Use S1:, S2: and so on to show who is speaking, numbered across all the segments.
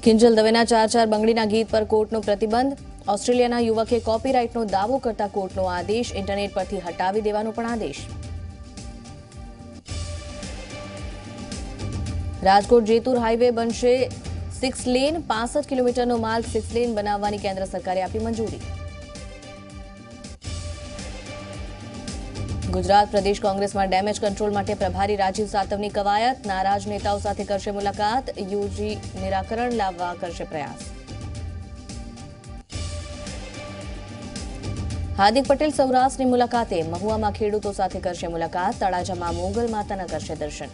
S1: કિંજલ દવેના 4-4 બંગડીના ગીત પર કોર્ટનો પ્રતિબંધ. ઓસ્ટ્રેલિયાના યુવકે કોપીરાઇટનો દાવો કરતા કોર્ટનો આદેશ. ઇન્ટરનેટ પરથી હટાવી દેવાનો પણ આદેશ. રાજકોટ જેતુર હાઈવે બનશે 6 લેન. 65 કિલોમીટરનો માર્ગ 6 લેન બનાવવાની કેન્દ્ર સરકારે આપી મંજૂરી. ગુજરાત પ્રદેશ કોંગ્રેસમાં ડેમેજ કંટ્રોલ માટે પ્રભારી રાજીવ સાતવની કવાયત. નારાજ નેતાઓ સાથે કરશે મુલાકાત. યુજી નિરાકરણ લાવવા કરશે પ્રયાસ. હાર્દિક પટેલ સૌરાષ્ટ્રની મુલાકાતે. મહુવામાં ખેડૂતો સાથે કરશે મુલાકાત. તળાજામાં મોગલ માતાના કરશે દર્શન.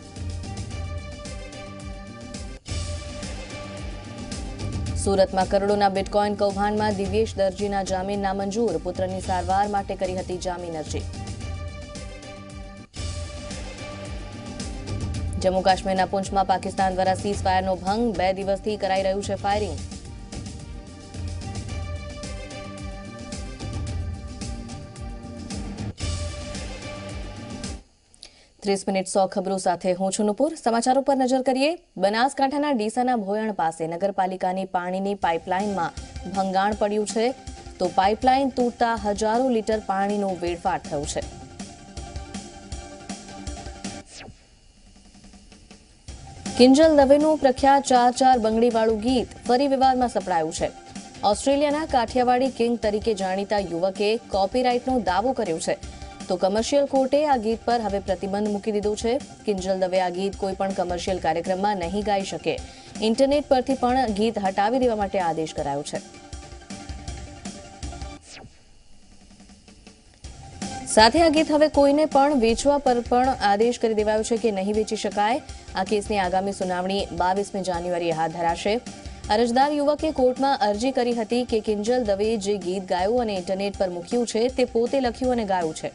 S1: સુરતમાં કરોડોના બિટકોઇન કૌભાંડમાં દિવ્યેશ દરજીના જામીન નામંજૂર. પુત્રની સારવાર માટે કરી હતી જામીન અરજી. જમ્મુ કાશ્મીરના પૂંછમાં પાકિસ્તાન દ્વારા સીઝ ફાયરનો ભંગ. 2 દિવસથી કરાઈ રહ્યું છે ફાયરિંગ. મિનિટ 100 ખબરો સાથે હું છું નુપુર. સમાચારો પર નજર કરીએ. બનાસકાંઠાના ડીસાના ભોયણ પાસે નગરપાલિકાની પાણીની પાઇપલાઇનમાં ભંગાણ પડ્યું છે. તો પાઇપલાઇન તૂટતા હજારો લીટર પાણીનું વેડફાટ થયું છે. કિંજલ દવેનું પ્રખ્યાત 4-4 બંગડીવાળું ગીત ફરી વિવાદમાં સપડાયું છે. ઓસ્ટ્રેલિયાના કાઠિયાવાડી કિંગ તરીકે જાણીતા યુવકે કોપીરાઇટનો દાવો કર્યો છે. તો કમર્શિયલ કોર્ટે આ ગીત પર હવે પ્રતિબંધ મૂકી દીધો છે. કિંજલ દવે આ ગીત કોઈપણ કમર્શિયલ કાર્યક્રમમાં નહીં ગાઈ શકે. ઇન્ટરનેટ પરથી પણ ગીત હટાવી દેવા માટે આદેશ કરાયો છે. સાથે આ ગીત હવે કોઈને પણ વેચવા પર પણ આદેશ કરી દેવાયો છે કે નહીં વેચી શકાય. આ કેસની આગામી સુનાવણી 22મી જાન્યુઆરીએ હાથ ધરાશે. અરજદાર યુવકે કોર્ટમાં અરજી કરી હતી કે કિંજલ દવેએ જે ગીત ગાયું અને ઇન્ટરનેટ પર મૂક્યું છે તે પોતે લખ્યું અને ગાયું છે.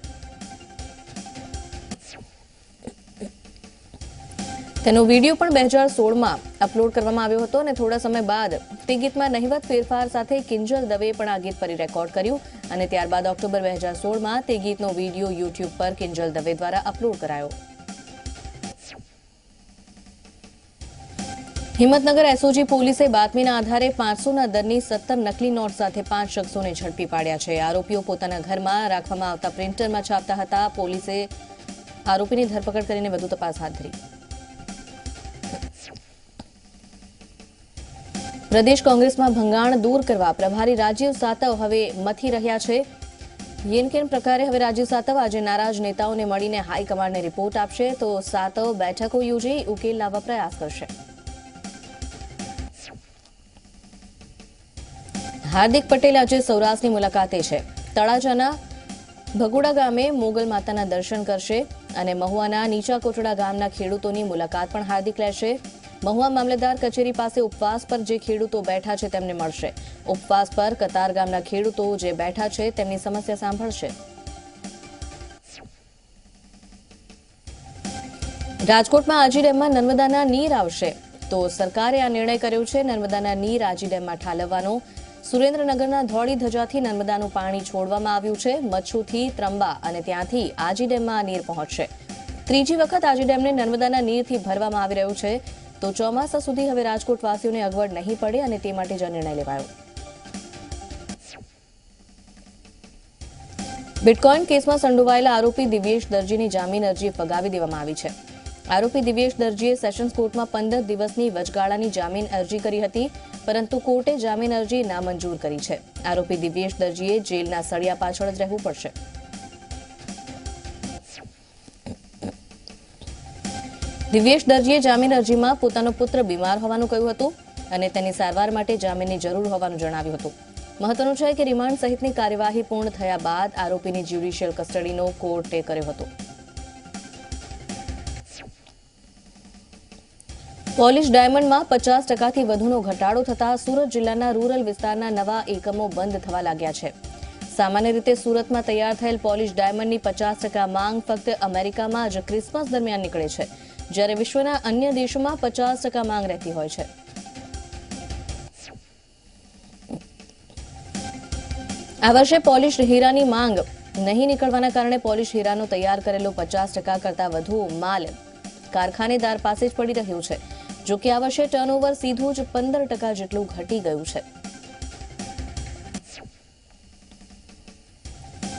S1: તેનો વિડીયો પણ 2016માં અપલોડ કરવામાં આવ્યો હતો અને થોડા સમય બાદ તે ગીતમાં નહિવત ફેરફાર સાથે કિંજલ દવેએ પણ આ ગીત ફરી રેકોર્ડ કર્યું અને ત્યારબાદ ઓક્ટોબર 2016માં તે ગીતનો વિડીયો યુટ્યુબ પર કિંજલ દવે દ્વારા અપલોડ કરાયો. હિંમતનગર એસઓજી પોલીસે બાતમીના આધારે 500ના દરની 17 નકલી નોટ સાથે 5 શખ્સોને ઝડપી પાડ્યા છે. આરોપીઓ પોતાના ઘરમાં રાખવામાં આવતા પ્રિન્ટરમાં છાપતા હતા. પોલીસે આરોપીની ધરપકડ કરીને વધુ તપાસ હાથ ધરી. પ્રદેશ કોંગ્રેસમાં ભંગાણ દૂર કરવા પ્રભારી રાજીવ સાતવ હવે મથી રહ્યા છે. યેનકેન પ્રકારે હવે રાજીવ સાતવ આજે નારાજ નેતાઓને મળીને હાઈકમાન્ડને રિપોર્ટ આપશે. તો સાતવ બેઠકો યોજી ઉકેલ લાવવા પ્રયાસ કરશે. હાર્દિક પટેલ આજે સૌરાષ્ટ્રની મુલાકાતે છે. તળાજાના ભગોડા ગામે મોગલ માતાના દર્શન કરશે અને મહુવાના નીચા કોટડા ગામના ખેડૂતોની મુલાકાત પણ હાર્દિક લેશે. મહુવા મામલતદાર કચેરી પાસે ઉપવાસ પર જે ખેડૂતો બેઠા છે તેમને મળશે. ઉપવાસ પર કતાર ગામના ખેડૂતો જે બેઠા છે તેમની સમસ્યા સાંભળશે. રાજકોટમાં આજી ડેમમાં નર્મદાના નીર આવશે. તો સરકારે આ નિર્ણય કર્યો છે. નર્મદાના નીર આજી ડેમમાં ઠાલવવાનો. સુરેન્દ્રનગરના ધોળી ધજાથી નર્મદાનું પાણી છોડવામાં આવ્યું છે. મચ્છુથી ત્રંબા અને ત્યાંથી આજી ડેમમાં નીર પહોંચશે. ત્રીજી વખત આજી ડેમને નર્મદાના નીરથી ભરવામાં આવી રહ્યું છે. તો ચોમાસા સુધી હવે રાજકોટવાસીઓને અગવડ નહીં પડે અને તે માટે જ આ નિર્ણય લેવાયો. બિટકોઇન કેસમાં સંડોવાયેલા આરોપી દિવ્યેશ દરજીની જામીન અરજી ફગાવી દેવામાં આવી છે. આરોપી દિવ્યેશ દરજીએ સેશન્સ કોર્ટમાં 15 દિવસની વચગાળાની જામીન અરજી કરી હતી, પરંતુ કોર્ટે જામીન અરજી નામંજૂર કરી છે. આરોપી દિવ્યેશ દરજીએ જેલના સળિયા પાછળ જ રહેવું પડશે. દિવ્યેશ દરજીએ જામીન અરજીમાં પોતાનો પુત્ર બીમાર હોવાનું કહ્યું હતું અને તેની સારવાર માટે જામીનની જરૂર હોવાનું જણાવ્યું હતું. મહત્વનું છે કે રિમાન્ડ સહિતની કાર્યવાહી પૂર્ણ થયા બાદ આરોપીની જ્યુડિશિયલ કસ્ટડીનો કોર્ટે કર્યો હતો. પોલિશ ડાયમંડમાં 50%થી વધુનો ઘટાડો થતાં સુરત જિલ્લાના રૂરલ વિસ્તારના નવા એકમો બંધ થવા લાગ્યા છે. સામાન્ય રીતે સુરતમાં તૈયાર થયેલ પોલિશ ડાયમંડની 50% માંગ ફક્ત અમેરિકામાં જ ક્રિસમસ દરમિયાન નીકળે છે, જ્યારે વિશ્વના અન્ય દેશોમાં 50% માંગ રહેતી હોય છે. આ વર્ષે પોલિશ હીરાની માંગ નહીં નીકળવાના કારણે પોલિશ હીરાનો તૈયાર કરેલો 50% કરતાં વધુ માલ કારખાનેદાર પાસે જ પડી રહ્યું છે. જો કે આ વર્ષે ટર્નઓવર સીધું જ 15% જેટલું ઘટી ગયું છે.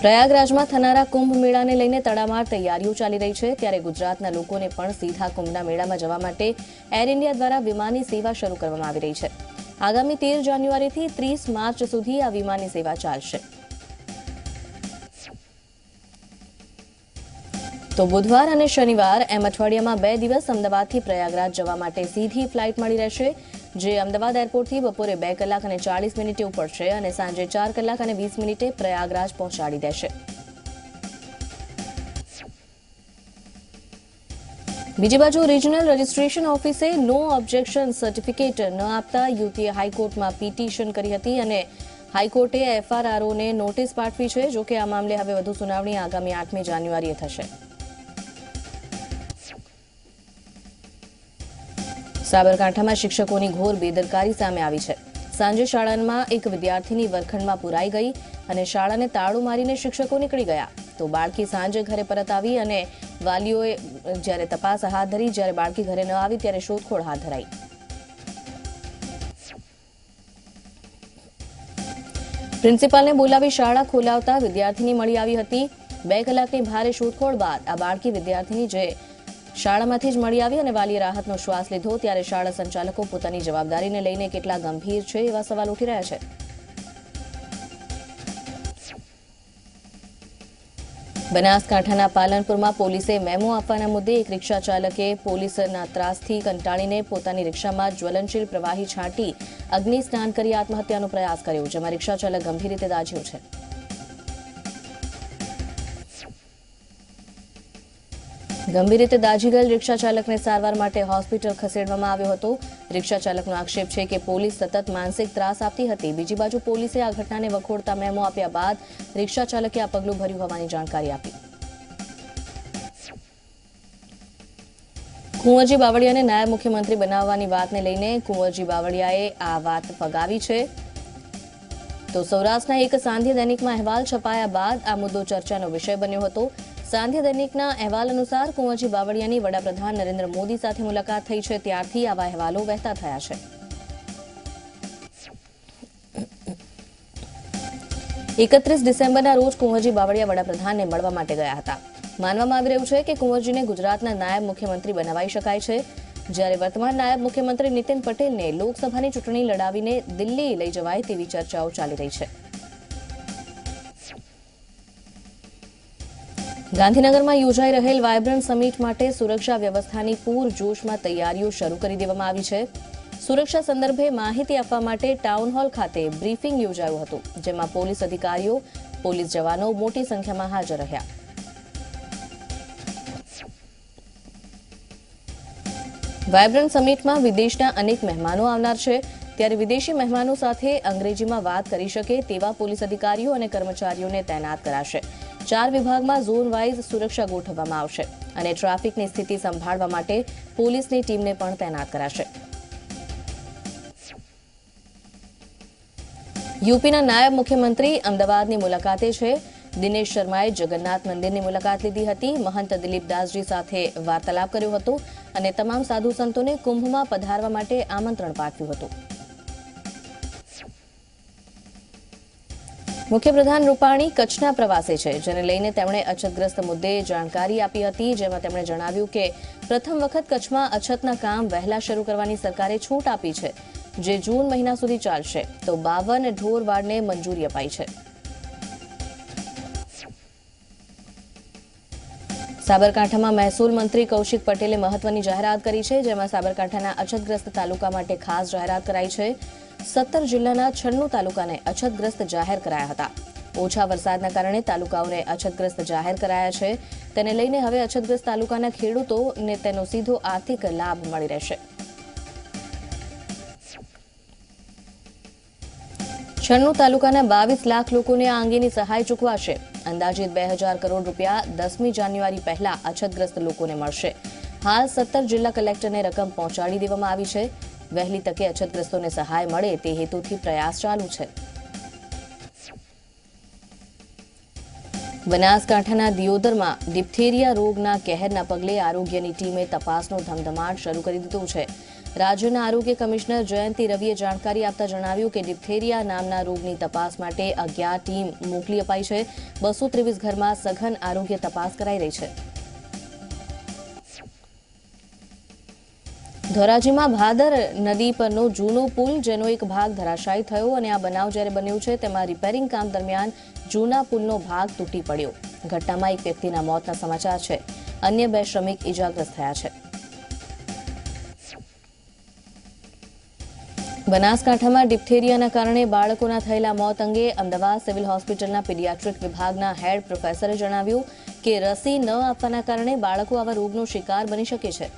S1: પ્રયાગરાજમાં થનારા કુંભ મેળાને લઈને તડામાર તૈયારીઓ ચાલી રહી છે, ત્યારે ગુજરાતના લોકોને પણ સીધા કુંભના મેળામાં જવા માટે એર ઇન્ડિયા દ્વારા વિમાની સેવા શરૂ કરવામાં આવી રહી છે. આગામી 13 જાન્યુઆરીથી 30 માર્ચ સુધી આ વિમાની સેવા ચાલશે. તો બુધવાર અને શનિવાર એમ અઠવાડિયામાં 2 દિવસ અમદાવાદથી પ્રયાગરાજ જવા માટે સીધી ફ્લાઇટ મળી રહેશે, જે અમદાવાદ એરપોર્ટથી બપોરે 2 કલાક અને 40 મિનિટે ઉપડશે અને સાંજે 4 કલાક અને 20 મિનિટે પ્રયાગરાજ પહોંચાડી દેશે. બીજી બાજુ રિજનલ રજિસ્ટ્રેશન ઓફિસે નો ઓબ્જેક્શન સર્ટિફિકેટ ન આપતા યુવતીએ હાઈકોર્ટમાં પિટિશન કરી હતી અને હાઈકોર્ટે એફઆરઆરઓને નોટિસ પાઠવી છે. જોકે આ મામલે હવે વધુ સુનાવણી આગામી 8મી જાન્યુઆરીએ થશે. સાબરકાંઠામાં શિક્ષકોની ઘોર બેદરકારી સામે આવી છે. સાંજે શાળામાં એક વિદ્યાર્થીની વર્ગખંડમાં પુરાઈ ગઈ અને શાળાને તાળું મારીને શિક્ષકો નીકળી ગયા. તો બાળકી સાંજે ઘરે પરત આવી અને વાલીઓએ જ્યારે તપાસ હાથ ધરી, જ્યારે બાળકી ઘરે ન આવી ત્યારે શોધખોળ હાથ ધરાઈ. પ્રિન્સિપાલને બોલાવી શાળા ખોલાવતા વિદ્યાર્થીની મળી આવી હતી. 2 કલાકની ભારે શોધખોળ બાદ આ બાળકી વિદ્યાર્થીની જે શાળામાંથી જ મળી આવી અને વાલીએ રાહતનો શ્વાસ લીધો. ત્યારે શાળા સંચાલકો પોતાની જવાબદારીને લઈને કેટલા ગંભીર છે એવા સવાલ ઉઠી રહ્યા છે. બનાસકાંઠાના પાલનપુરમાં પોલીસે મેમો આપવાના મુદ્દે એક રિક્ષા ચાલકે પોલીસના ત્રાસથી કંટાળીને પોતાની રિક્ષામાં જ્વલનશીલ પ્રવાહી છાંટી અગ્નિ સ્નાન કરી આત્મહત્યાનો પ્રયાસ કર્યો, જેમાં રિક્ષા ચાલક ગંભીર રીતે દાઝ્યો છે. ગંભીર રીતે દાઝી ગયેલ રિક્ષા ચાલકને સારવાર માટે હોસ્પિટલ ખસેડવામાં આવ્યો હતો. રિક્ષા ચાલકનો આક્ષેપ છે કે પોલીસ સતત માનસિક ત્રાસ આપતી હતી. બીજી બાજુ પોલીસે આ ઘટનાને વખોડતા મેમો આપ્યા બાદ રિક્ષા ચાલકે આ પગલું ભર્યું હોવાની જાણકારી આપી. કુંવરજી બાવળિયાને નાયબ મુખ્યમંત્રી બનાવવાની વાતને લઈને કુંવરજી બાવળિયાએ આ વાત ફગાવી છે. તો સૌરાષ્ટ્રના એક સાંધ્ય દૈનિકમાં અહેવાલ છપાયા બાદ આ મુદ્દો ચર્ચાનો વિષય બન્યો હતો. સાંધ્ય દૈનિકના અહેવાલ અનુસાર કુંવરજી બાવળિયાની વડાપ્રધાન નરેન્દ્ર મોદી સાથે મુલાકાત થઈ છે, ત્યારથી આવા અહેવાલો વહેતા થયા છે. 31 ડિસેમ્બરના રોજ કુંવરજી બાવળિયા વડાપ્રધાનને મળવા માટે ગયા હતા. માનવામાં આવી રહ્યું છે કે કુંવરજીને ગુજરાતના નાયબ મુખ્યમંત્રી બનાવાઈ શકાય છે, જ્યારે વર્તમાન નાયબ મુખ્યમંત્રી નીતિન પટેલને લોકસભાની ચૂંટણી લડાવીને દિલ્હી લઈ જવાય તેવી ચર્ચાઓ ચાલી રહી છે. ગાંધીનગરમાં યોજાઈ રહેલ વાયબ્રન્ટ સમિટ માટે સુરક્ષા વ્યવસ્થાની પૂરજોશમાં તૈયારીઓ શરૂ કરી દેવામાં આવી છે. સુરક્ષા સંદર્ભે માહિતી આપવા માટે ટાઉન હોલ ખાતે બ્રીફિંગ યોજાયું હતું, જેમાં પોલીસ અધિકારીઓ, પોલીસ જવાનો મોટી સંખ્યામાં હાજર રહ્યા. વાયબ્રન્ટ સમિટમાં વિદેશના અનેક મહેમાનો આવનાર છે, ત્યારે વિદેશી મહેમાનો સાથે અંગ્રેજીમાં વાત કરી શકે તેવા પોલીસ અધિકારીઓ અને કર્મચારીઓને તૈનાત કરાશે. 4 વિભાગમાં ઝોન વાઇઝ સુરક્ષા ગોઠવવામાં આવશે અને ટ્રાફિકની સ્થિતિ સંભાળવા માટે પોલીસની ટીમને પણ તૈનાત કરાશે. યુપીના નાયબ મુખ્યમંત્રી અમદાવાદની મુલાકાતે છે. દિનેશ શર્માએ જગન્નાથ મંદિરની મુલાકાત લીધી હતી. મહંત દિલીપદાસજી સાથે વાર્તાલાપ કર્યો હતો અને તમામ સાધુ સંતોને કુંભમાં પધારવા માટે આમંત્રણ પાઠવ્યું હતું. મુખ્યપ્રધાન રૂપાણી કચ્છના પ્રવાસે છે, જેને લઈને તેમણે અછતગ્રસ્ત મુદ્દે જાણકારી આપી હતી, જેમાં તેમણે જણાવ્યું કે પ્રથમ વખત કચ્છમાં અછતના કામ વહેલા શરૂ કરવાની સરકારે છૂટ આપી છે, જે જૂન મહિના સુધી ચાલશે. તો 52 ઢોરવાડને મંજૂરી અપાઈ છે. સાબરકાંઠામાં મહેસૂલ મંત્રી કૌશિક પટેલે મહત્વની જાહેરાત કરી છે, જેમાં સાબરકાંઠાના અછતગ્રસ્ત તાલુકા માટે ખાસ જાહેરાત કરાઈ છે. 17 જિલ્લાના 96 તાલુકાને અછતગ્રસ્ત જાહેર કરાયા હતા. ઓછા વરસાદના કારણે તાલુકાઓને અછતગ્રસ્ત જાહેર કરાયા છે. તેને લઈને હવે અછતગ્રસ્ત તાલુકાના ખેડૂતોને તેનો સીધો આર્થિક લાભ મળી રહેશે. 96 તાલુકાના 22 લાખ લોકોને આ અંગેની સહાય ચૂકવાશે. અંદાજિત 2000 કરોડ રૂપિયા 10મી જાન્યુઆરી પહેલા અછતગ્રસ્ત લોકોને મળશે. હાલ 17 જિલ્લા કલેક્ટરને રકમ પહોંચાડી દેવામાં આવી છે. વહેલી તકે અછતગ્રસ્તોને સહાય મળે તે હેતુથી પ્રયાસ ચાલુ છે. બનાસકાંઠાના દિયોદરમાં ડિપ્થેરિયા રોગના કહેરના પગલે આરોગ્યની ટીમે તપાસનો ધમધમાટ શરૂ કરી દીધો છે. રાજ્યના આરોગ્ય કમિશનર જયંતિ રવિએ જાણકારી આપતા જણાવ્યું કે ડિપ્થેરિયા નામના રોગની તપાસ માટે 11 ટીમ મોકલી અપાઈ છે. 223 ઘરમાં સઘન આરોગ્ય તપાસ કરાઈ રહી છે. ધોરાજીમાં ભાદર નદી પરનો જૂનો પુલ, જેનો એક ભાગ ધરાશાયી થયો અને આ બનાવ જ્યારે બન્યો છે તેમાં રિપેરિંગ કામ દરમિયાન જૂના પુલનો ભાગ તૂટી પડ્યો. ઘટનામાં એક વ્યક્તિના મોતના સમાચાર છે. અન્ય 2 શ્રમિક ઇજાગ્રસ્ત થયા છે. બનાસકાંઠામાં ડિપ્થેરિયાના કારણે બાળકોના થયેલા મોત અંગે અમદાવાદ સિવિલ હોસ્પિટલના પીડિયાટ્રિક વિભાગના હેડ પ્રોફેસરે જણાવ્યું કે રસી ન આપવાના કારણે બાળકો આવા રોગનો શિકાર બની શકે છે.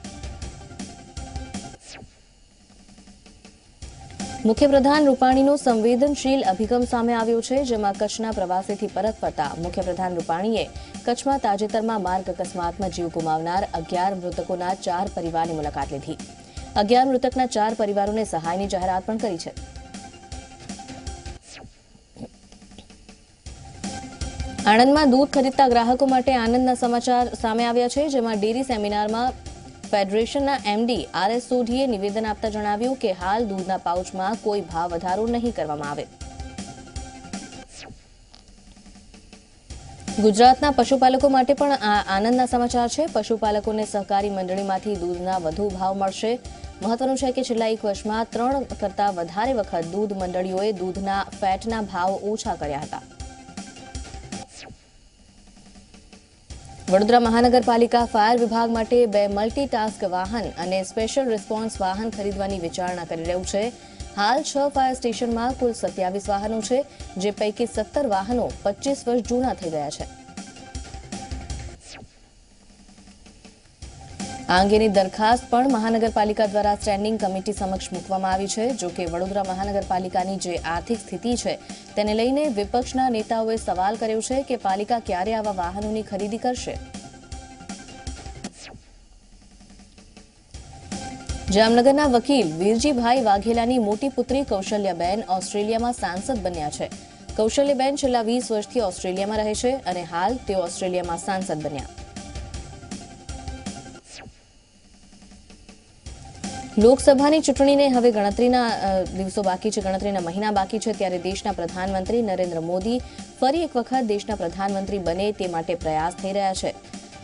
S1: મુખ્યપ્રધાન રૂપાણીનો સંવેદનશીલ અભિગમ સામે આવ્યો છે, જેમાં કચ્છના પ્રવાસેથી પરત ફરતા મુખ્યપ્રધાન રૂપાણીએ કચ્છમાં તાજેતરમાં માર્ગ અકસ્માતમાં જીવ ગુમાવનાર 11 મૃતકોના 4 પરિવારની મુલાકાત લીધી. 11 મૃતકના 4 પરિવારોને સહાયની જાહેરાત પણ કરી છે. આણંદમાં દૂધ ખરીદતા ગ્રાહકો માટે આનંદના સમાચાર સામે આવ્યા છે, જેમાં ડેરી સેમિનારમાં ફેડરેશનના એમડી આરએસ સોઢીએ નિવેદન આપતા જણાવ્યું કે હાલ દૂધના પાઉચમાં કોઈ ભાવ વધારો નહીં કરવામાં આવે. ગુજરાતના પશુપાલકો માટે પણ આનંદના સમાચાર છે. પશુપાલકોને સહકારી મંડળીમાંથી દૂધના વધુ ભાવ મળશે. મહત્વનું છે કે છેલ્લા 1 વર્ષમાં 3 કરતાં વધારે વખત દૂધ મંડળીઓએ દૂધના ફેટના ભાવ ઓછા કર્યા હતા. વડોદરા મહાનગરપાલિકા ફાયર વિભાગ માટે 2 મલ્ટીટાસ્ક વાહન અને સ્પેશિયલ રિસ્પોન્સ વાહન ખરીદવાની વિચારણા કરી રહ્યું છે. હાલ 6 ફાયર સ્ટેશનમાં કુલ 27 વાહનો છે, જે પૈકી 17 વાહનો 25 વર્ષ જૂના થઈ ગયા છે. આ અંગેની દરખાસ્ત પણ મહાનગરપાલિકા દ્વારા સ્ટેન્ડિંગ કમિટી સમક્ષ મૂકવામાં આવી છે. જો કે વડોદરા મહાનગરપાલિકાની જે આર્થિક સ્થિતિ છે તેને લઈને વિપક્ષના નેતાઓએ સવાલ કર્યો છે કે પાલિકા ક્યારે આવા વાહનોની ખરીદી કરશે. જામનગરના વકીલ વીરજીભાઈ વાઘેલાની મોટી પુત્રી કૌશલ્યાબેન ઓસ્ટ્રેલિયામાં સાંસદ બન્યા છે. કૌશલ્યાબેન છેલ્લા 20 વર્ષથી ઓસ્ટ્રેલિયામાં રહે છે અને હાલ તેઓ ઓસ્ટ્રેલિયામાં સાંસદ બન્યા. લોકસભાની ચૂંટણીને હવે ગણતરીના દિવસો બાકી છે, ગણતરીના મહિના બાકી છે, ત્યારે દેશના પ્રધાનમંત્રી નરેન્દ્ર મોદી ફરી એક વખત દેશના પ્રધાનમંત્રી બને તે માટે પ્રયાસ થઈ રહ્યા છે.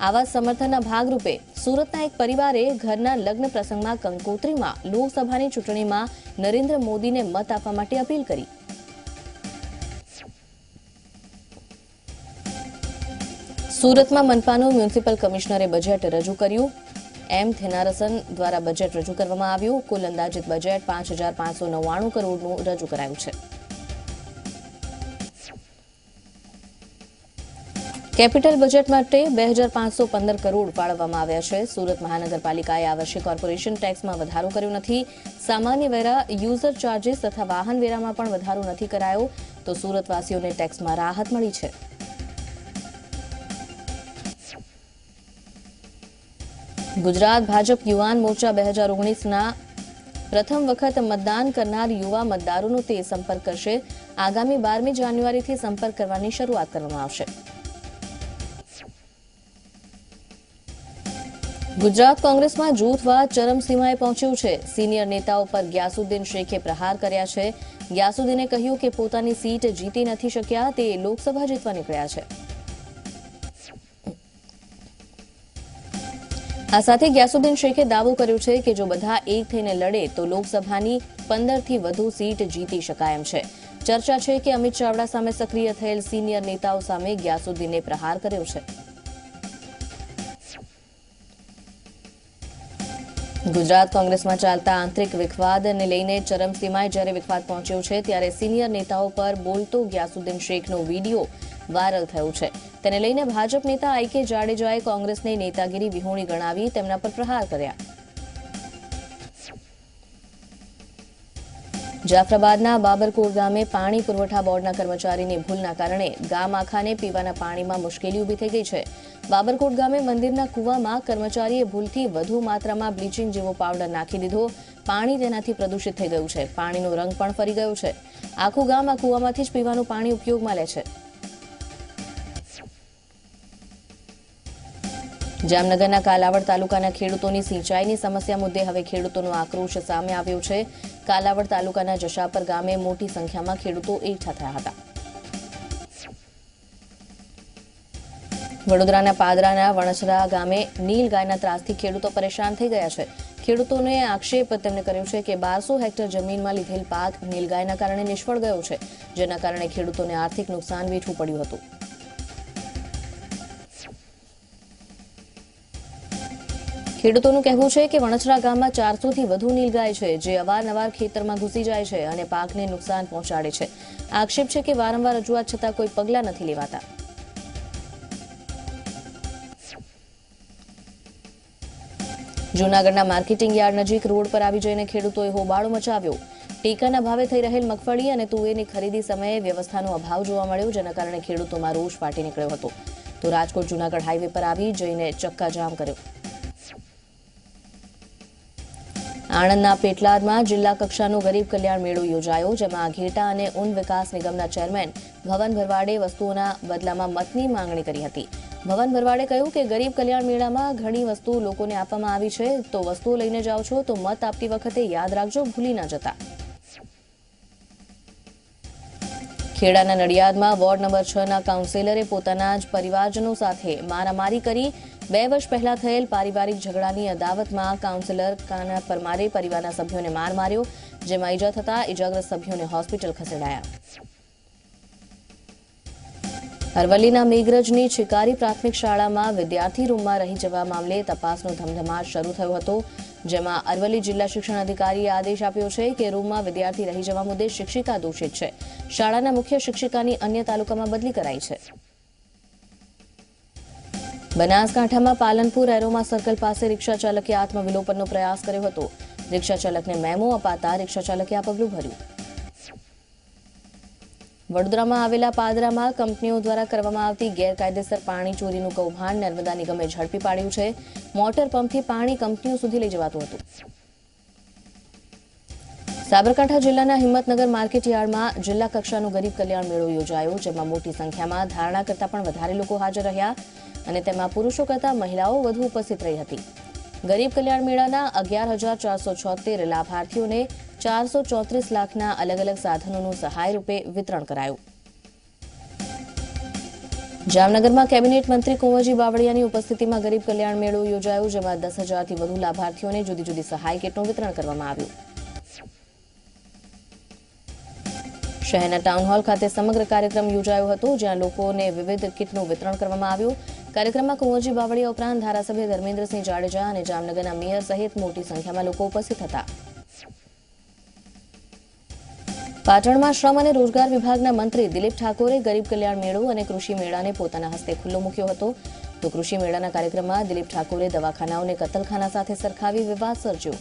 S1: આવા સમર્થનના ભાગરૂપે સુરતના એક પરિવારે ઘરના લગ્ન પ્રસંગમાં કંકોત્રીમાં લોકસભાની ચૂંટણીમાં નરેન્દ્ર મોદીને મત આપવા માટે અપીલ કરી. સુરતમાં મનપાનું મ્યુનિસિપલ કમિશનરે બજેટ રજૂ કર્યું. એમ થેનારસન દ્વારા બજેટ રજૂ કરવામાં આવ્યું. કુલ અંદાજિત બજેટ 5,599 કરોડનું રજૂ કરાયું છે. કેપિટલ બજેટ માટે 2,515 કરોડ ફાળવવામાં આવ્યા છે. સુરત મહાનગરપાલિકાએ આ વર્ષે કોર્પોરેશન ટેક્સમાં વધારો કર્યો નથી. સામાન્ય વેરા, યુઝર ચાર્જીસ તથા વાહન વેરામાં પણ વધારો નથી કરાયો, તો સુરતવાસીઓને ટેક્સમાં રાહત મળી છે. ગુજરાત ભાજપ યુવાન મોરચા 2019ના પ્રથમ વખત મતદાન કરનાર યુવા મતદારોનો તે સંપર્ક કરશે. આગામી 12મી જાન્યુઆરીથી સંપર્ક કરવાની શરૂઆત કરવામાં આવશે. ગુજરાત કોંગ્રેસમાં જૂથવાદ ચરમસીમાએ પહોંચ્યું છે. સિનિયર નેતાઓ પર ગ્યાસુદ્દીન શેખે પ્રહાર કર્યા છે. ગ્યાસુદ્દીને કહ્યું કે પોતાની સીટ જીતી નથી શક્યા, તે લોકસભા જીતવા નીકળ્યા છે. આ સાથે ગ્યાસુદ્દીન શેખે દાવો કર્યો છે કે જો બધા એક થઈને લડે તો લોકસભાની 15થી વધુ સીટ જીતી શકાય એમ છે. ચર્ચા છે કે અમિત ચાવડા સામે સક્રિય થયેલ સિનિયર નેતાઓ સામે ગ્યાસુદ્દીને પ્રહાર કર્યો છે. ગુજરાત કોંગ્રેસમાં ચાલતા આંતરિક વિખવાદને લઈને ચરમસીમાએ જ્યારે વિખવાદ પહોંચ્યો છે, ત્યારે સિનિયર નેતાઓ પર બોલતો ગ્યાસુદ્દીન શેખનો વીડિયો વાયરલ થયો છે. તેને લઈને ભાજપ નેતા આઈ.કે. જાડેજાએ કોંગ્રેસને નેતાગીરી વિહોણી ગણાવી તેમના પર પ્રહાર કર્યા. જાફરાબાદના બાબરકોટ ગામે પાણી પુરવઠા બોર્ડના કર્મચારીની ભૂલના કારણે ગામ આખાને પીવાના પાણીમાં મુશ્કેલી ઊભી થઈ ગઈ છે. બાબરકોટ ગામે મંદિરના કૂવામાં કર્મચારીએ ભૂલથી વધુ માત્રામાં બ્લીચિંગ જેવો પાવડર નાખી દીધો. પાણી તેનાથી પ્રદૂષિત થઈ ગયું છે. પાણીનો રંગ પણ ફરી ગયો છે. આખું ગામ આ કૂવામાંથી જ પીવાનું પાણી ઉપયોગમાં લે છે. જામનગરના કાલાવડ તાલુકાના ખેડૂતોની સિંચાઈની સમસ્યા મુદ્દે હવે ખેડૂતોનો આક્રોશ સામે આવ્યો છે. કાલાવડ તાલુકાના જશાપર ગામે મોટી સંખ્યામાં ખેડૂતો એકઠા થયા હતા. વડોદરાના પાદરાના વણછરા ગામે નીલ ગાયના ત્રાસથી ખેડૂતો પરેશાન થઈ ગયા છે. ખેડૂતોને આક્ષેપ તેમને કર્યો છે કે 1200 હેક્ટર જમીનમાં લીધેલ પાક નીલગાયના કારણે નિષ્ફળ ગયો છે, જેના કારણે ખેડૂતોને આર્થિક નુકસાન વેઠવું પડ્યું હતું. ખેડૂતોનું કહેવું છે કે વણછરા ગામમાં 400 થી વધુ નીલગાય છે, જે અવારનવાર ખેતરમાં ઘૂસી જાય છે અને પાકને નુકસાન પહોંચાડે છે. આક્ષેપ છે કે વારંવાર રજૂઆત છતાં કોઈ પગલાં નથી લેવાતા. જૂનાગઢના માર્કેટિંગ યાર્ડ નજીક રોડ પર આવી જઈને ખેડૂતોએ હોબાળો મચાવ્યો. ટેકાના ભાવે થઈ રહેલ મગફળી અને તુવેરની ખરીદી સમયે વ્યવસ્થાનો અભાવ જોવા મળ્યો, જેના કારણે ખેડૂતોમાં રોષ ફાટી નીકળ્યો હતો. તો રાજકોટ જૂનાગઢ હાઈવે પર આવી જઈને ચક્કાજામ કર્યો. આણંદના પેટલાદમાં જિલ્લા કક્ષાનો ગરીબ કલ્યાણ મેળો યોજાયો, જેમાં ઘેટા અને ઊન વિકાસ નિગમના ચેરમેન ભવન ભરવાડે વસ્તુઓના બદલામાં મતની માંગણી કરી હતી. ભવન ભરવાડે કહ્યું કે ગરીબ કલ્યાણ મેળામાં ઘણી વસ્તુ લોકોને આપવામાં આવી છે, તો વસ્તુઓ લઈને જાઓ છો તો મત આપતી વખતે યાદ રાખજો, ભૂલી ના જતા. ખેડાના નડિયાદમાં વોર્ડ નંબર 6 ના કાઉન્સિલરે પોતાના જ પરિવારજનો સાથે મારામારી કરી. 2 વર્ષ પહેલા થયેલ પારિવારિક ઝઘડાની અદાવતમાં કાઉન્સિલર કાના પરમારે પરિવારના સભ્યોને માર માર્યો, જેમાં ઈજા થતા ઈજાગ્રસ્ત સભ્યોને હોસ્પિટલ ખસેડાયા. અરવલ્લીના મેઘરજની છીકારી પ્રાથમિક શાળામાં વિદ્યાર્થી રૂમમાં રહી જવા મામલે તપાસનો ધમધમાટ શરૂ થયો હતો, જેમાં અરવલ્લી જિલ્લા શિક્ષણ અધિકારીએ આદેશ આપ્યો છે કે રૂમમાં વિદ્યાર્થી રહી જવા મુદ્દે શિક્ષિકા દોષિત છે. શાળાના મુખ્ય શિક્ષિકાની અન્ય તાલુકામાં બદલી કરાઈ છે. બનાસકાંઠામાં પાલનપુર એરોમા સર્કલ પાસે રિક્ષા ચાલકે આત્મવિલોપનનો પ્રયાસ કર્યો હતો. રિક્ષા ચાલકને મેમો અપાતા રિક્ષા ચાલકે આ પગલું ભર્યું. વડોદરામાં આવેલા પાદરામાં કંપનીઓ દ્વારા કરવામાં આવતી ગેરકાયદેસર પાણી ચોરીનું કૌભાંડ નર્મદા નિગમે ઝડપી પાડ્યું છે. મોટર પંપથી પાણી કંપનીઓ સુધી લઈ જવાતું હતું. સાબરકાંઠા જિલ્લાના હિંમતનગર માર્કેટ યાર્ડમાં જિલ્લા કક્ષાનો ગરીબ કલ્યાણ મેળો યોજાયો, જેમાં મોટી સંખ્યામાં ધારણા કરતાં પણ વધારે લોકો હાજર રહ્યા અને તેમાં પુરુષો કરતાં મહિલાઓ વધુ ઉપસ્થિત રહી હતી. ગરીબ કલ્યાણ મેળાના 11,476 લાભાર્થીઓને 434 લાખના અલગ અલગ સાધનોનું સહાય રૂપે વિતરણ કરાયું. જામનગરમાં કેબિનેટ મંત્રી કુંવરજી બાવળિયાની ઉપસ્થિતિમાં ગરીબ કલ્યાણ મેળો યોજાયો, જેમાં 10,000થી વધુ લાભાર્થીઓને જુદી જુદી સહાય કીટનું વિતરણ કરવામાં આવ્યું. શહેરના ટાઉન હોલ ખાતે સમગ્ર કાર્યક્રમ યોજાયો હતો, જ્યાં લોકોને વિવિધ કીટનું વિતરણ કરવામાં આવ્યું. કાર્યક્રમમાં કુંવરજી બાવળિયા ઉપરાંત ધારાસભ્ય ધર્મેન્દ્રસિંહ જાડેજા અને જામનગરના મેયર સહિત મોટી સંખ્યામાં લોકો ઉપસ્થિત હતા. પાટણમાં શ્રમ અને રોજગાર વિભાગના મંત્રી દિલીપ ઠાકોરે ગરીબ કલ્યાણ મેળો અને કૃષિ મેળાને પોતાના હસ્તે ખુલ્લો મૂક્યો હતો. તો કૃષિ મેળાના કાર્યક્રમમાં દિલીપ ઠાકોરે દવાખાનાઓને કતલખાના સાથે સરખાવી વિવાદ સર્જ્યો.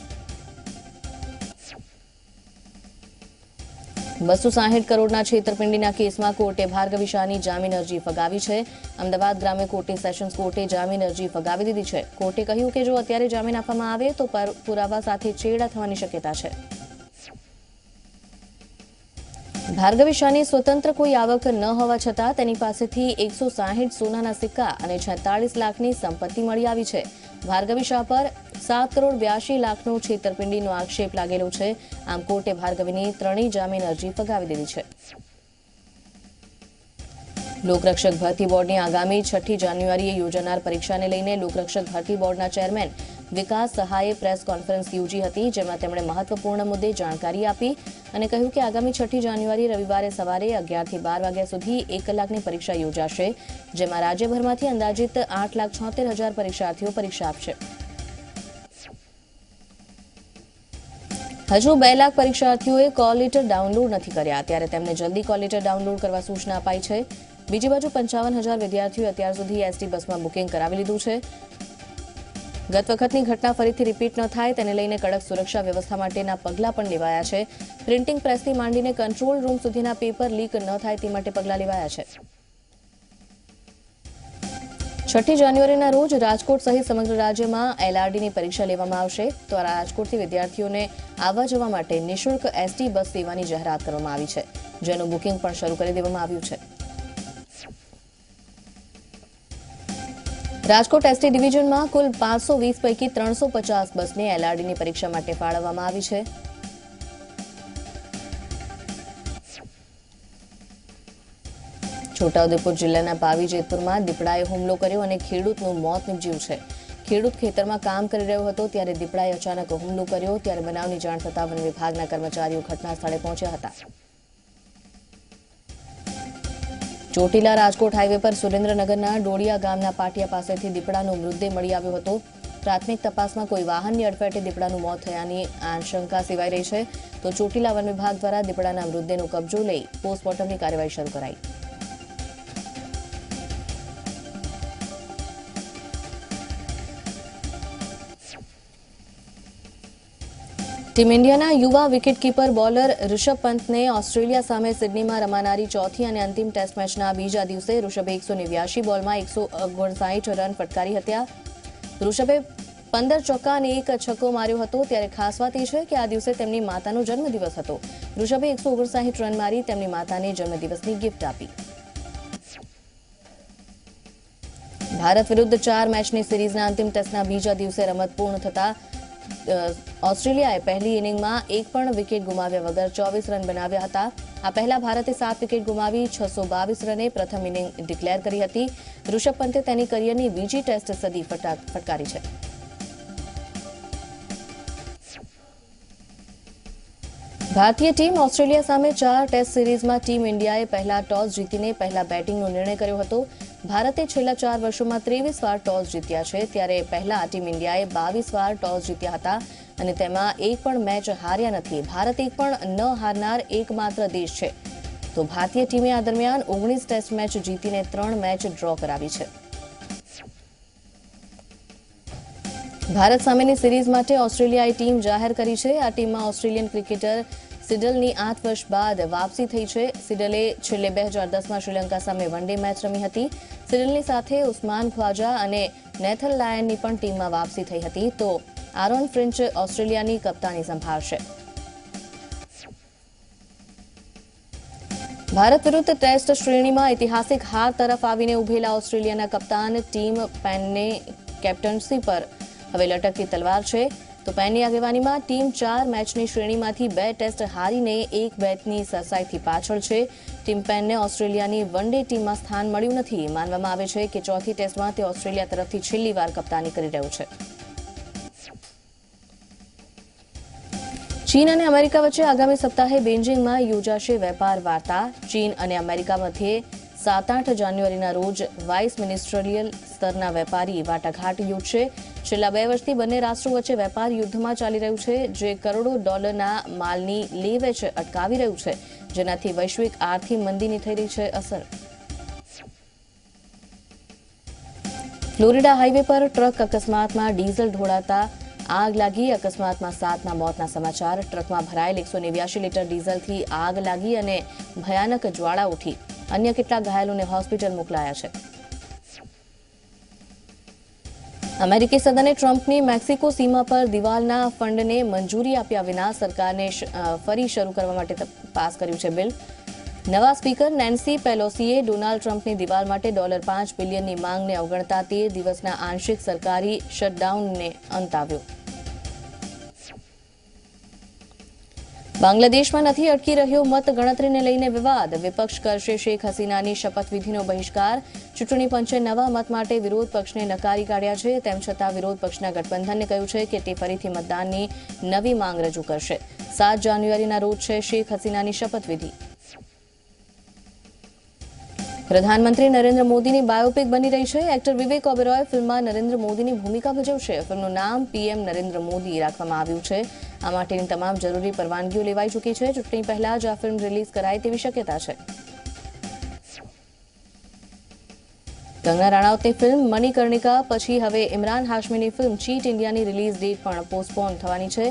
S1: 260 કરોડના છેતરપિંડીના કેસમાં કોર્ટે ભાર્ગવી શાહની જામીન અરજી ફગાવી છે. અમદાવાદ ગ્રામ્ય કોર્ટની સેશન્સ કોર્ટે જામીન અરજી ફગાવી દીધી છે. કોર્ટે કહ્યું કે જો અત્યારે જામીન આપવામાં આવે તો પુરાવા સાથે ચેડા થવાની શક્યતા છે. ભાર્ગવી શાહની સ્વતંત્ર કોઈ આવક ન હોવા છતાં તેની પાસેથી 160 સોનાના સિક્કા અને 46 લાખની સંપત્તિ મળી આવી છે. ભાર્ગવી શાહ પર 7 કરોડ 82 લાખનો છેતરપિંડીનો આક્ષેપ લાગેલો છે. આમ કોર્ટે ભાર્ગવીની 3 જામીન અરજી ફગાવી દીધી છે. લોકરક્ષક ભરતી બોર્ડની આગામી 6 જાન્યુઆરીએ યોજાનાર પરીક્ષાને લઈને લોકરક્ષક ભરતી બોર્ડના ચેરમેન વિકાસ સહાયે પ્રેસ કોન્ફરન્સ યોજી હતી, જેમાં તેમણે મહત્વપૂર્ણ મુદ્દે જાણકારી આપી અને કહ્યું કે આગામી 6 જાન્યુઆરી રવિવારે સવારે 11 થી 12 વાગ્યા સુધી 1 કલાકની પરીક્ષા યોજાશે, જેમાં રાજ્યભરમાંથી અંદાજિત 8,76,000 પરીક્ષાર્થીઓ પરીક્ષા આપશે. હજુ 2 લાખ પરીક્ષાર્થીઓએ કોલ લેટર ડાઉનલોડ નથી કર્યા, ત્યારે તેમને જલ્દી કોલ લેટર ડાઉનલોડ કરવા સૂચના અપાઈ છે. બીજી બાજુ 55,000 વિદ્યાર્થીઓએ અત્યાર સુધી એસટી બસમાં બુકિંગ કરાવી લીધું છે. ગત વખતની ઘટના ફરીથી રિપીટ ન થાય તેને લઈને કડક સુરક્ષા વ્યવસ્થા માટેના પગલાં પણ લેવાયા છે. પ્રિન્ટિંગ પ્રેસથી માંડીને કંટ્રોલ રૂમ સુધીના પેપર લીક ન થાય તે માટે પગલાં લેવાયા છે. 6 જાન્યુઆરીના રોજ રાજકોટ સહિત સમગ્ર રાજ્યમાં એલઆરડીની પરીક્ષા લેવામાં આવશે. તો રાજકોટથી વિદ્યાર્થીઓને આવવા જવા માટે નિઃશુલ્ક એસટી બસ સેવાની જાહેરાત કરવામાં આવી છે, જેનું બુકિંગ પણ શરૂ કરી દેવામાં આવ્યું છે. રાજકોટ એસટી ડિવિઝનમાં કુલ 520 પૈકી 350 બસને એલઆરડીની પરીક્ષા માટે ફાળવવામાં આવી છે. છોટાઉદેપુર જિલ્લાના પાવી જેતપુરમાં દીપડાએ હુમલો કર્યો અને ખેડૂતનું મોત નીપજ્યું છે. ખેડૂત ખેતરમાં કામ કરી રહ્યો હતો ત્યારે દીપડાએ અચાનક હુમલો કર્યો. ત્યારે બનાવની જાણ થતાં વન વિભાગના કર્મચારીઓ ઘટના સ્થળે પહોંચ્યા હતા. ચોટીલા રાજકોટ હાઈવે પર સુરેન્દ્રનગરના ડોડિયા ગામના પાટિયા પાસેથી દીપડાનો મૃતદેહ મળી આવ્યો હતો. પ્રાથમિક તપાસમાં કોઈ વાહનની અડફેટે દીપડાનું મોત થયાની આશંકા સેવાઈ રહી છે. તો ચોટીલા વન વિભાગ દ્વારા દીપડાના મૃતદેહનો કબજો લઈ પોસ્ટમોર્ટમની કાર્યવાહી શરૂ કરાઈ. ટીમ ઇન્ડિયાના યુવા વિકેટકીપર બોલર ઋષભ પંતને ઓસ્ટ્રેલિયા સામે સિડનીમાં રમાનારી ચોથી અને અંતિમ ટેસ્ટ મેચના બીજા દિવસે ઋષભે 189 બોલમાં 159 રન ફટકારી હતા. ઋષભે 15 ચોક્કા અને 1 છક્કો માર્યો હતો. ત્યારે ખાસ વાત એ છે કે આ દિવસે તેમની માતાનો જન્મદિવસ હતો. ઋષભે 159 રન મારી તેમની માતાને જન્મદિવસની ગિફ્ટ આપી. ભારત વિરુદ્ધ 4 મેચની સિરીઝના અંતિમ ટેસ્ટના બીજા દિવસે રમત પૂર્ણ થતા ઓસ્ટ્રેલિયાએ પહેલી ઇનિંગમાં એક પણ વિકેટ ગુમાવ્યા વગર 24 રન બનાવ્યા હતા. આ પહેલા ભારતે 7 વિકેટ ગુમાવી 622 રને પ્રથમ ઇનિંગ ડિક્લેર કરી હતી. ઋષભ પંતે તેની કરિયરની બીજી ટેસ્ટ સદી ફટકારી છે. ભારતીય ટીમ ઓસ્ટ્રેલિયા સામે 4 ટેસ્ટ સિરીઝમાં ટીમ ઇન્ડિયાએ પહેલા ટોસ જીતીને પહેલા બેટિંગનો નિર્ણય કર્યો હતો. ભારતે છેલ્લા 4 વર્ષોમાં 23 વાર ટોસ જીત્યા છે. ત્યારે પહેલા ટીમ ઇન્ડિયાએ 22 વાર ટોસ જીત્યા હતા અને તેમાં એક પણ મેચ હાર્યા નથી. ભારત એક પણ ન હારનાર એકમાત્ર દેશ છે. તો ભારતીય ટીમે આ દરમિયાન 19 ટેસ્ટ મેચ જીતીને 3 મેચ ડ્રો કરાવી છે. ભારત સામેની સિરીઝ માટે ઓસ્ટ્રેલિયાએ ટીમ જાહેર કરી છે. આ ટીમમાં ઓસ્ટ્રેલિયન ક્રિકેટર સિડલની 8 વર્ષ બાદ વાપસી થઈ છે. સિડલે છેલ્લે 2010માં શ્રીલંકા સામે વન ડે મેચ રમી હતી. સિડલની સાથે ઉસ્માન ખ્વાજા અને નેથન લાયનની પણ ટીમમાં વાપસી થઈ હતી. તો આરોન ફિન્ચ ઓસ્ટ્રેલિયાની કપ્તાની સંભાળશે. ભારત વિરુદ્ધ ટેસ્ટ શ્રેણીમાં ઐતિહાસિક હાર તરફ આવીને ઉભેલા ઓસ્ટ્રેલિયાના કપ્તાન ટીમ પેનને કેપ્ટનશી પર હવે લટકતી તલવાર છે. તો પેનની આગેવાનીમાં ટીમ 4 મેચની શ્રેણીમાંથી 2 ટેસ્ટ હારીને 1 મેચની સરસાઈથી પાછળ છે. ટીમ પેનને ઓસ્ટ્રેલિયાની વન ડે ટીમમાં સ્થાન મળ્યું નથી. માનવામાં આવે છે કે ચોથી ટેસ્ટમાં તે ઓસ્ટ્રેલિયા તરફથી છેલ્લી વાર કપ્તાની કરી રહ્યું છે. ચીન અને અમેરિકા વચ્ચે આગામી સપ્તાહે બેઇજિંગમાં યોજાશે વેપાર વાર્તા. ચીન અને અમેરિકા મધ્યે 7-8 જાન્યુઆરીના રોજ વાઇસ મિનિસ્ટરિયલ સ્તરના વેપારી વાટાઘાટ યોજશે. છેલ્લા 2 વર્ષથી બંને રાષ્ટ્રો વચ્ચે વેપાર યુદ્ધમાં ચાલી રહ્યું છે, જે કરોડો ડોલરના માલની લે-વેચ અટકાવી રહ્યું છે, જેનાથી વૈશ્વિક આર્થિક મંદીની થઈ રહી છે અસર. ફ્લોરિડા હાઈવે પર ટ્રક અકસ્માતમાં ડીઝલ ઢોળાતા આગ લાગી. અકસ્માતમાં 7ના મોતના સમાચાર. ટ્રકમાં ભરાયેલ 189 લીટર ડીઝલથી આગ લાગી અને ભયાનક જ્વાળા ઉઠી. અન્ય કેટલાક ઘાયલોને હોસ્પિટલ મોકલાયા છે. અમેરિકી સદને ટ્રમ્પની મેક્સિકો સીમા પર દિવાલના ફંડને મંજૂરી આપ્યા વિના સરકારને ફરી શરૂ કરવા માટે પાસ કર્યું છે બિલ. નવા સ્પીકર નેન્સી પેલોસીએ ડોનાલ્ડ ટ્રમ્પની દિવાલ માટે $5 બિલિયનની માંગને અવગણતા 13 દિવસના આંશિક સરકારી શટડાઉનને અંત આવ્યો. બાંગ્લાદેશમાં નથી અટકી રહ્યો મતગણતરીને લઈને વિવાદ. વિપક્ષ કરશે શેખ હસીનાની શપથવિધિનો બહિષ્કાર. ચૂંટણી પંચે નવા મત માટે વિરોધ પક્ષને નકારી કાઢ્યા છે. તેમ છતાં વિરોધ પક્ષના ગઠબંધનને કહ્યું છે કે તે ફરીથી મતદાનની નવી માંગ રજૂ કરશે. 7 જાન્યુઆરીના રોજ છે શેખ હસીનાની શપથવિધિ. પ્રધાનમંત્રી નરેન્દ્ર મોદીની બાયોપિક બની રહી છે. એક્ટર વિવેક ઓબેરોય ફિલ્મમાં નરેન્દ્ર મોદીની ભૂમિકા ભજવશે. ફિલ્મનું નામ પીએમ નરેન્દ્ર મોદી રાખવામાં આવ્યું છે. આ માટેની તમામ જરૂરી પરવાનગીઓ લેવાઈ ચૂકી છે. ચૂંટણી પહેલા જ આ ફિલ્મ રિલીઝ કરાય તેવી શક્યતા છે. કંગના રાણાવતની ફિલ્મ મણિકર્ણિકા પછી હવે ઇમરાન હાશમીની ફિલ્મ ચીટ ઇન્ડિયાની રિલીઝ ડેટ પણ પોસ્ટપોન થવાની છે.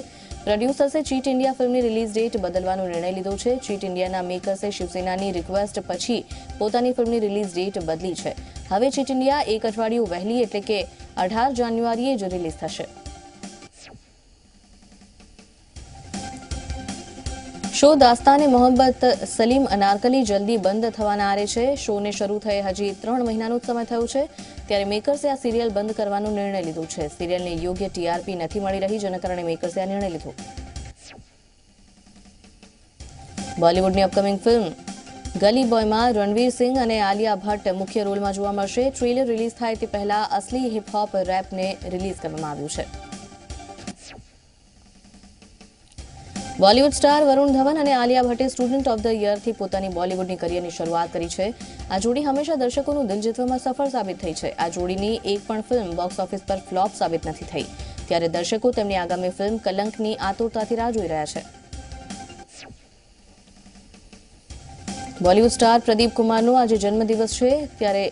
S1: પ્રોડ્યુસર્સે ચીટ ઇન્ડિયા ફિલ્મની રિલીઝ ડેટ બદલવાનો નિર્ણય લીધો છે. ચીટ ઇન્ડિયાના મેકર્સે શિવસેનાની રિક્વેસ્ટ પછી પોતાની ફિલ્મની રિલીઝ ડેટ બદલી છે. હવે ચીટ ઇન્ડિયા 1 અઠવાડિયું વહેલી એટલે કે 18 જાન્યુઆરીએ જ રિલીઝ થશે. શો દાસ્તાને મોહમ્મદ સલીમ અનારકલી જલ્દી બંધ થવાના આરે છે. શોને શરૂ થયે હજી 3 મહિનાનો જ સમય થયો છે. ત્યારે મેકર્સે આ સિરિયલ બંધ કરવાનો નિર્ણય લીધો છે. સિરિયલને યોગ્ય ટીઆરપી નથી મળી રહી, જેના કારણે મેકર્સે આ નિર્ણય લીધો. બોલિવૂડની અપકમિંગ ફિલ્મ ગલી બોયમાં રણવીર સિંહ અને આલિયા ભટ્ટ મુખ્ય રોલમાં જોવા મળશે. ટ્રેલર રિલીઝ થાય તે પહેલા અસલી હિપહોપ રેપને રિલીઝ કરવામાં આવ્યું છે. બોલિવૂડ સ્ટાર વરુણ ધવન અને આલિયા ભટ્ટે સ્ટુડન્ટ ઓફ ધ યરથી પોતાની બોલિવૂડની કરિયરની શરૂઆત કરી છે. આ જોડી હંમેશા દર્શકોનું દિલ જીતવામાં સફળ સાબિત થઈ છે. આ જોડીની એક પણ ફિલ્મ બોક્સ ઓફિસ પર ફ્લોપ સાબિત નથી થઈ, ત્યારે દર્શકો તેમની આગામી ફિલ્મ કલંકની આતુરતાથી રાહ જોઈ રહ્યા છે. બોલિવૂડ સ્ટાર પ્રદીપ કુમારનો આજે જન્મદિવસ છે. ત્યારે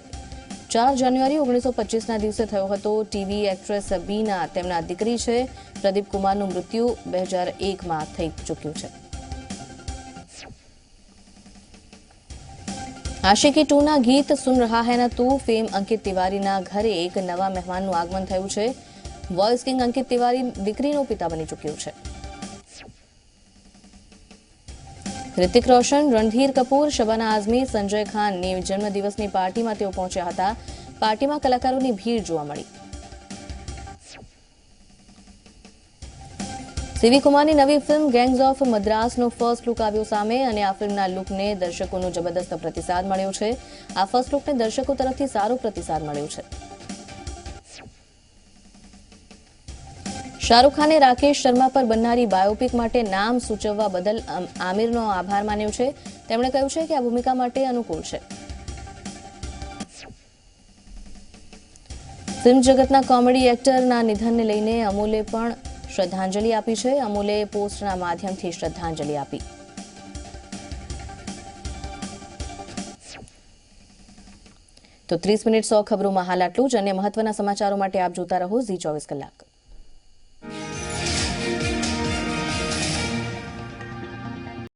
S1: 4 જાન્યુઆરી 1925ના દિવસે થયો હતો. ટીવી એક્ટ્રેસ બીના તેમના દીકરી છે. પ્રદીપ કુમારનું મૃત્યુ 2001માં થઈ ચૂક્યું છે. આશિકી 2ના ગીત સુન રહા હૈ ના તું ફેમ અંકિત તિવારીના ઘરે એક નવા મહેમાનનું આગમન થયું છે. વોઇસ કિંગ અંકિત તિવારી દીકરીનો પિતા બની ચૂક્યો છે. રિતિક રોશન, રણધીર કપૂર, શબાના આઝમી, સંજય ખાનની જન્મદિવસની પાર્ટીમાં તેઓ પહોંચ્યા હતા. પાર્ટીમાં કલાકારોની ભીડ જોવા મળી. સીવી કુમારની નવી ફિલ્મ ગેંગ્સ ઓફ મદ્રાસનો ફર્સ્ટ લુક આવ્યો સામે અને આ ફિલ્મના લુકને દર્શકોનો જબરદસ્ત પ્રતિસાદ મળ્યો છે. આ ફર્સ્ટ લુકને દર્શકો તરફથી સારો પ્રતિસાદ મળ્યો છે. શાહરૂખ ખાને રાકેશ શર્મા પર બનનારી બાયોપિક માટે નામ સૂચવવા બદલ આમિરનો આભાર માન્યો છે. તેમણે કહ્યું છે કે આ ભૂમિકા માટે અનુકૂળ છે. ફિલ્મ જગતના કોમેડી એક્ટરના નિધનને લઈને અમૂલે પણ શ્રદ્ધાંજલિ આપી છે. અમૂલે પોસ્ટના માધ્યમથી શ્રદ્ધાંજલિ આપી. તો 30 મિનિટ 100 ખબરોમાં હાલ આટલું જ. અન્ય મહત્વના સમાચારો માટે આપ જોતા રહો ઝી 24 કલાક.